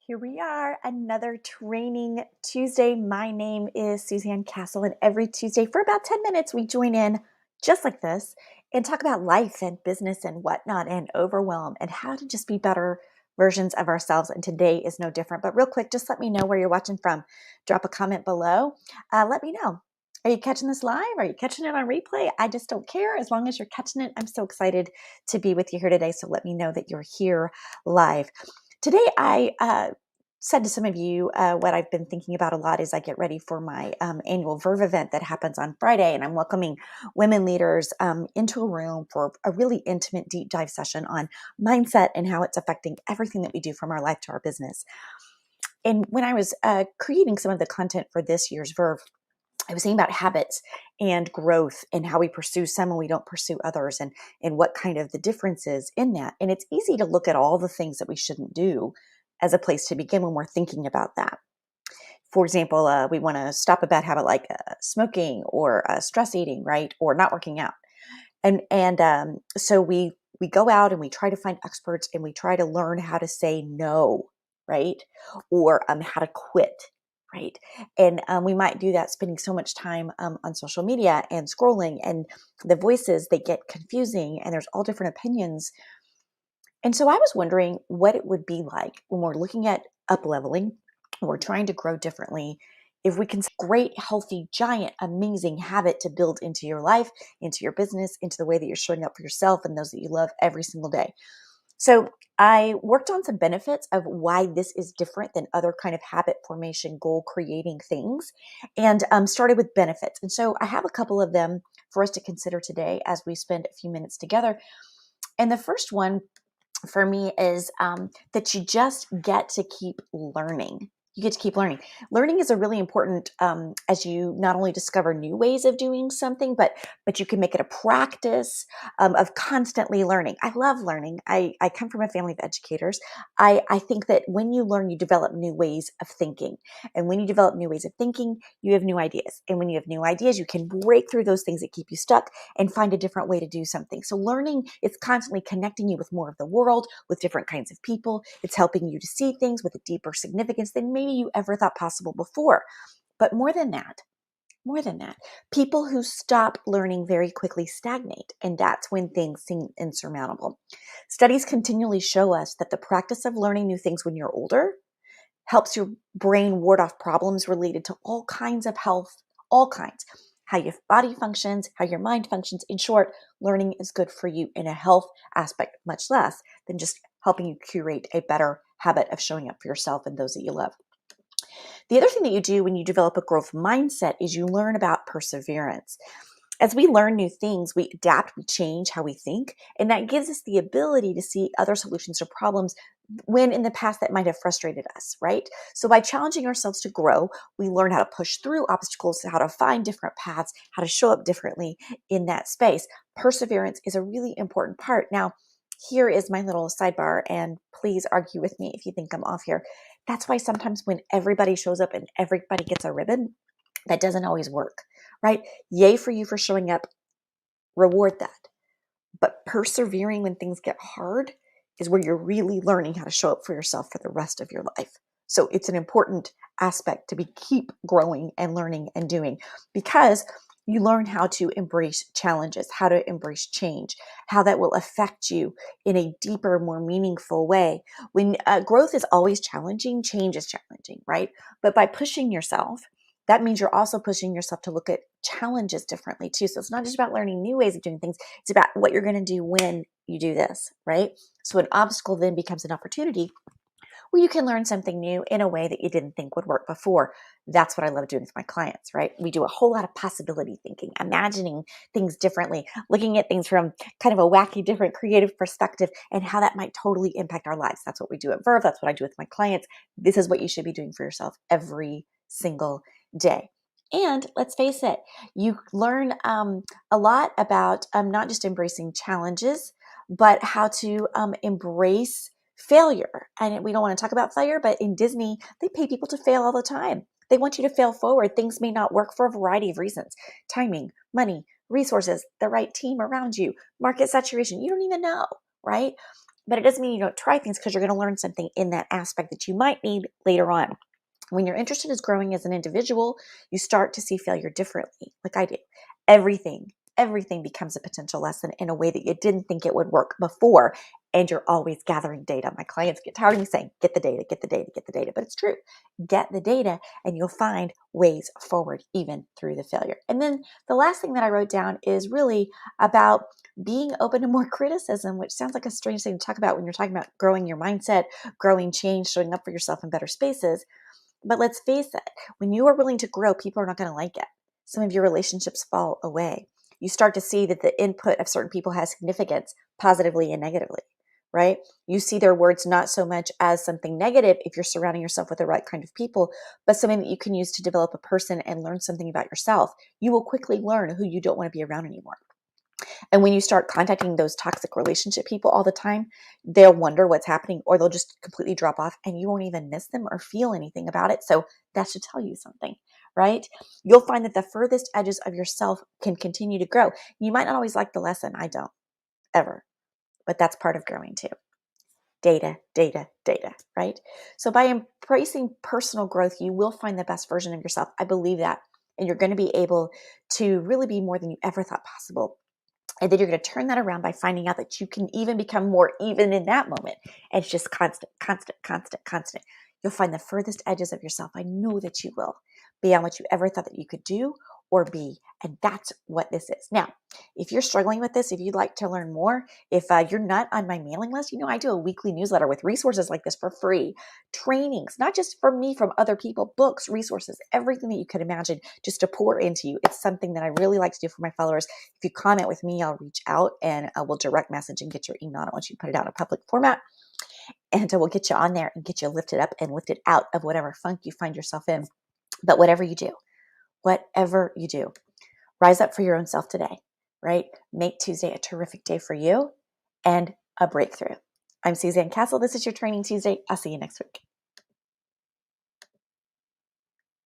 Here we are, another training Tuesday. My name is Suzanne Castle, and every Tuesday for about 10 minutes, we join in just like this and talk about life and business and whatnot and overwhelm and how to just be better versions of ourselves. And today is no different. But real quick, just let me know where you're watching from. Drop a comment below. Let me know. Are you catching this live? Are you catching it on replay? I just don't care. As long as you're catching it, I'm so excited to be with you here today. So let me know that you're here live. Today, I said to some of you what I've been thinking about a lot as I get ready for my annual Verve event that happens on Friday. And I'm welcoming women leaders into a room for a really intimate deep dive session on mindset and how it's affecting everything that we do from our life to our business. And when I was creating some of the content for this year's Verve, I was thinking about habits and growth and how we pursue some and we don't pursue others and what kind of the difference is in that. And it's easy to look at all the things that we shouldn't do as a place to begin when we're thinking about that. For example, we want to stop a bad habit like smoking or stress eating, right? Or not working out. So we go out and we try to find experts and we try to learn how to say no, right? Or how to quit, right? And we might do that spending so much time on social media and scrolling, and the voices, they get confusing and there's all different opinions. And so I was wondering what it would be like when we're looking at up leveling, we're trying to grow differently, if we can great, healthy, giant, amazing habit to build into your life, into your business, into the way that you're showing up for yourself and those that you love every single day. So I worked on some benefits of why this is different than other kind of habit formation, goal creating things, and started with benefits. And so I have a couple of them for us to consider today as we spend a few minutes together. And the first one for me is that you just get to keep learning. You get to keep learning. Learning is a really important as you not only discover new ways of doing something, but you can make it a practice of constantly learning. I love learning. I come from a family of educators. I think that when you learn, you develop new ways of thinking. And when you develop new ways of thinking, you have new ideas. And when you have new ideas, you can break through those things that keep you stuck and find a different way to do something. So learning is constantly connecting you with more of the world, with different kinds of people. It's helping you to see things with a deeper significance than maybe you ever thought possible before. But more than that, people who stop learning very quickly stagnate, and that's when things seem insurmountable. Studies continually show us that the practice of learning new things when you're older helps your brain ward off problems related to all kinds of health, all kinds. How your body functions, how your mind functions. In short, learning is good for you in a health aspect, much less than just helping you curate a better habit of showing up for yourself and those that you love. The other thing that you do when you develop a growth mindset is you learn about perseverance. As we learn new things, we adapt, we change how we think, and that gives us the ability to see other solutions to problems when in the past that might have frustrated us, right? So by challenging ourselves to grow, we learn how to push through obstacles, how to find different paths, how to show up differently in that space. Perseverance is a really important part. Now, here is my little sidebar, and please argue with me if you think I'm off here. That's why sometimes when everybody shows up and everybody gets a ribbon, that doesn't always work, right? Yay for you for showing up, reward that. But persevering when things get hard is where you're really learning how to show up for yourself for the rest of your life. So it's an important aspect to keep growing and learning and doing, because you learn how to embrace challenges, how to embrace change, how that will affect you in a deeper, more meaningful way. When growth is always challenging, change is challenging, right? But by pushing yourself, that means you're also pushing yourself to look at challenges differently too. So it's not just about learning new ways of doing things. It's about what you're going to do when you do this, right? So an obstacle then becomes an opportunity where you can learn something new in a way that you didn't think would work before. That's what I love doing with my clients, right? We do a whole lot of possibility thinking, imagining things differently, looking at things from kind of a wacky, different creative perspective and how that might totally impact our lives. That's what we do at Verve. That's what I do with my clients. This is what you should be doing for yourself every single day. And let's face it, you learn a lot about not just embracing challenges, but how to embrace failure. And we don't want to talk about failure, but in Disney, they pay people to fail all the time. They want you to fail forward. Things may not work for a variety of reasons: timing, money, resources, the right team around you, market saturation. You don't even know, right? But it doesn't mean you don't try things, because you're going to learn something in that aspect that you might need later on. When your interest is growing as an individual, you start to see failure differently, like I do. Everything becomes a potential lesson in a way that you didn't think it would work before. And you're always gathering data. My clients get tired of me saying, get the data, get the data, get the data. But it's true. Get the data and you'll find ways forward even through the failure. And then the last thing that I wrote down is really about being open to more criticism, which sounds like a strange thing to talk about when you're talking about growing your mindset, growing change, showing up for yourself in better spaces. But let's face it, when you are willing to grow, people are not going to like it. Some of your relationships fall away. You start to see that the input of certain people has significance positively and negatively, right? You see their words not so much as something negative if you're surrounding yourself with the right kind of people, but something that you can use to develop a person and learn something about yourself. You will quickly learn who you don't want to be around anymore. And when you start contacting those toxic relationship people all the time, they'll wonder what's happening, or they'll just completely drop off and you won't even miss them or feel anything about it. So that should tell you something, right? You'll find that the furthest edges of yourself can continue to grow. You might not always like the lesson. I don't ever, but that's part of growing too. Data, data, data, right? So by embracing personal growth, you will find the best version of yourself. I believe that. And you're going to be able to really be more than you ever thought possible. And then you're going to turn that around by finding out that you can even become more even in that moment. And it's just constant, constant, constant, constant. You'll find the furthest edges of yourself. I know that you will, beyond what you ever thought that you could do or be. And that's what this is. Now, if you're struggling with this, if you'd like to learn more, if you're not on my mailing list, I do a weekly newsletter with resources like this for free, trainings, not just from me, from other people, books, resources, everything that you could imagine just to pour into you. It's something that I really like to do for my followers. If you comment with me, I'll reach out and I will direct message and get your email. I don't want you to put it out in a public format. And we'll get you on there and get you lifted up and lifted out of whatever funk you find yourself in. But whatever you do, rise up for your own self today, right? Make Tuesday a terrific day for you and a breakthrough. I'm Suzanne Castle. This is your Training Tuesday. I'll see you next week.